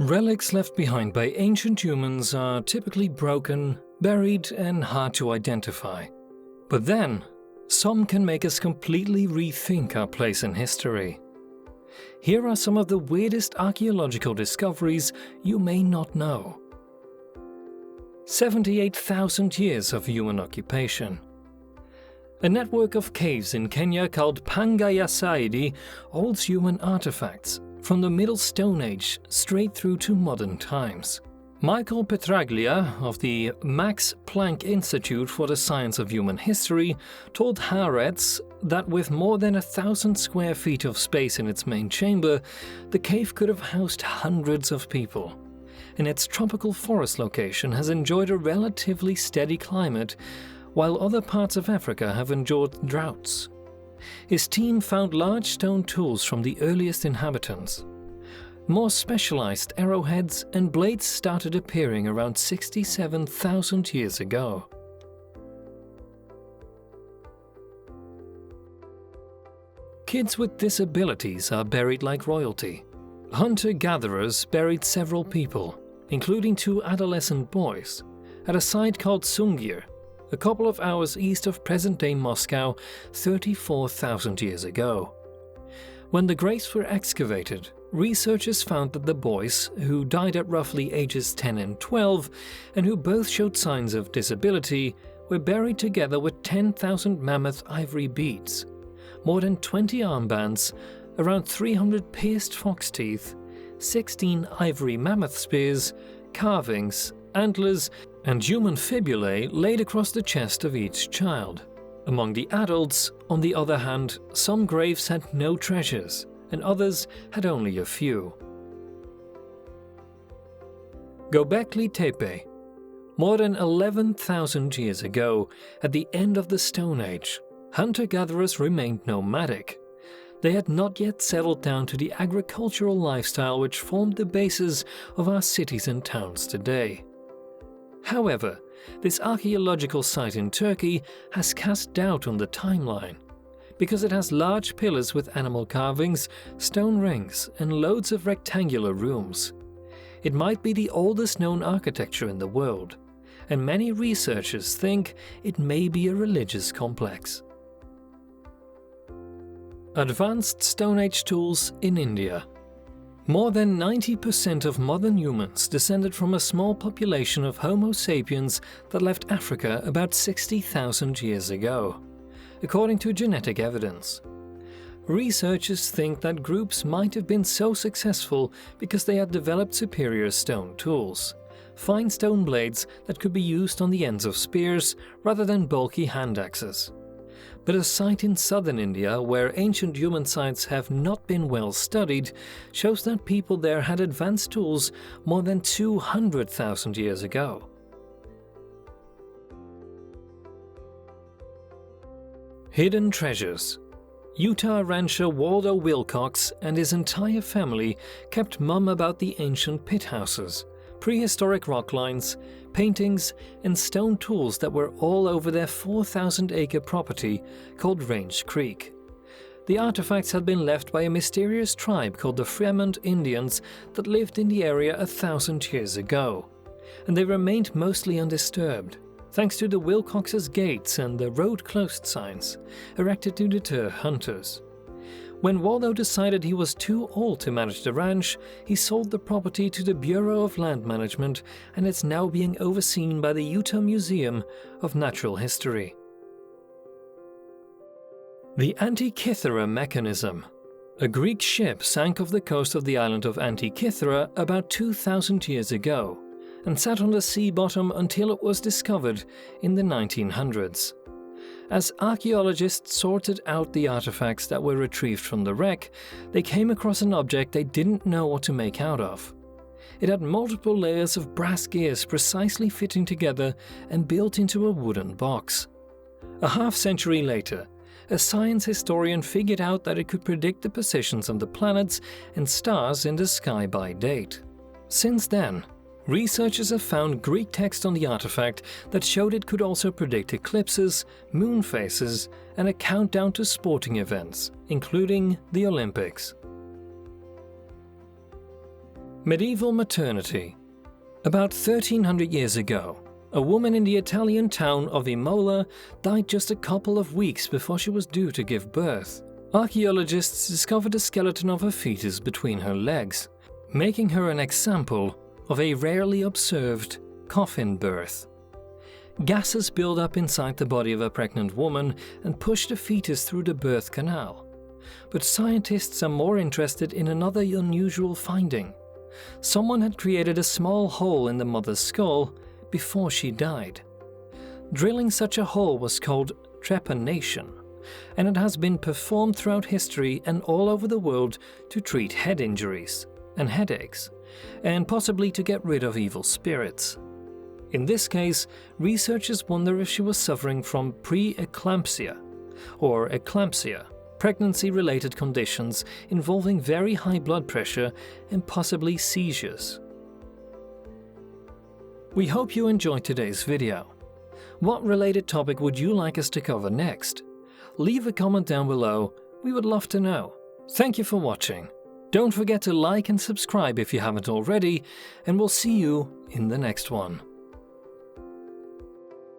Relics left behind by ancient humans are typically broken, buried, and hard to identify. But then, some can make us completely rethink our place in history. Here are some of the weirdest archaeological discoveries you may not know. 78,000 years of human occupation. A network of caves in Kenya called Pangaya Saidi holds human artifacts from the Middle Stone Age straight through to modern times. Michael Petraglia of the Max Planck Institute for the Science of Human History told Haaretz that with more than 1,000 square feet of space in its main chamber, the cave could have housed hundreds of people. And its tropical forest location has enjoyed a relatively steady climate, while other parts of Africa have endured droughts. His team found large stone tools from the earliest inhabitants. More specialized arrowheads and blades started appearing around 67,000 years ago. Kids with disabilities are buried like royalty. Hunter-gatherers buried several people, including 2 adolescent boys, at a site called Sungir, a couple of hours east of present-day Moscow 34,000 years ago. When the graves were excavated, researchers found that the boys, who died at roughly ages 10 and 12, and who both showed signs of disability, were buried together with 10,000 mammoth ivory beads, more than 20 armbands, around 300 pierced fox teeth, 16 ivory mammoth spears, carvings, antlers, and human fibulae laid across the chest of each child. Among the adults, on the other hand, some graves had no treasures, and others had only a few. GOBEKLI TEPE. More than 11,000 years ago, at the end of the Stone Age, hunter-gatherers remained nomadic. They had not yet settled down to the agricultural lifestyle which formed the basis of our cities and towns today. However, this archaeological site in Turkey has cast doubt on the timeline, because it has large pillars with animal carvings, stone rings, and loads of rectangular rooms. It might be the oldest known architecture in the world, and many researchers think it may be a religious complex. Advanced Stone Age tools in India. More than 90% of modern humans descended from a small population of Homo sapiens that left Africa about 60,000 years ago, according to genetic evidence. Researchers think that groups might have been so successful because they had developed superior stone tools, fine stone blades that could be used on the ends of spears rather than bulky hand axes. But a site in southern India where ancient human sites have not been well studied shows that people there had advanced tools more than 200,000 years ago. Hidden treasures. Utah rancher Waldo Wilcox and his entire family kept mum about the ancient pit houses, prehistoric rock lines, paintings, and stone tools that were all over their 4,000-acre property called Range Creek. The artifacts had been left by a mysterious tribe called the Fremont Indians that lived in the area 1,000 years ago, and they remained mostly undisturbed, thanks to the Wilcox's gates and the road closed signs, erected to deter hunters. When Waldo decided he was too old to manage the ranch, he sold the property to the Bureau of Land Management, and it's now being overseen by the Utah Museum of Natural History. The Antikythera mechanism. A Greek ship sank off the coast of the island of Antikythera about 2,000 years ago, and sat on the sea bottom until it was discovered in the 1900s. As archaeologists sorted out the artifacts that were retrieved from the wreck, they came across an object they didn't know what to make out of. It had multiple layers of brass gears precisely fitting together and built into a wooden box. A half-century later, a science historian figured out that it could predict the positions of the planets and stars in the sky by date. Since then, researchers have found Greek text on the artifact that showed it could also predict eclipses, moon phases, and a countdown to sporting events, including the Olympics. Medieval maternity. About 1300 years ago, a woman in the Italian town of Imola died just a couple of weeks before she was due to give birth. Archaeologists discovered a skeleton of her fetus between her legs, making her an example of a rarely observed coffin birth. Gases build up inside the body of a pregnant woman and push the fetus through the birth canal. But scientists are more interested in another unusual finding. Someone had created a small hole in the mother's skull before she died. Drilling such a hole was called trepanation, and it has been performed throughout history and all over the world to treat head injuries and headaches, and possibly to get rid of evil spirits. In this case, researchers wonder if she was suffering from pre-eclampsia, or eclampsia, pregnancy-related conditions involving very high blood pressure and possibly seizures. We hope you enjoyed today's video. What related topic would you like us to cover next? Leave a comment down below, we would love to know. Thank you for watching. Don't forget to like and subscribe if you haven't already, and we'll see you in the next one.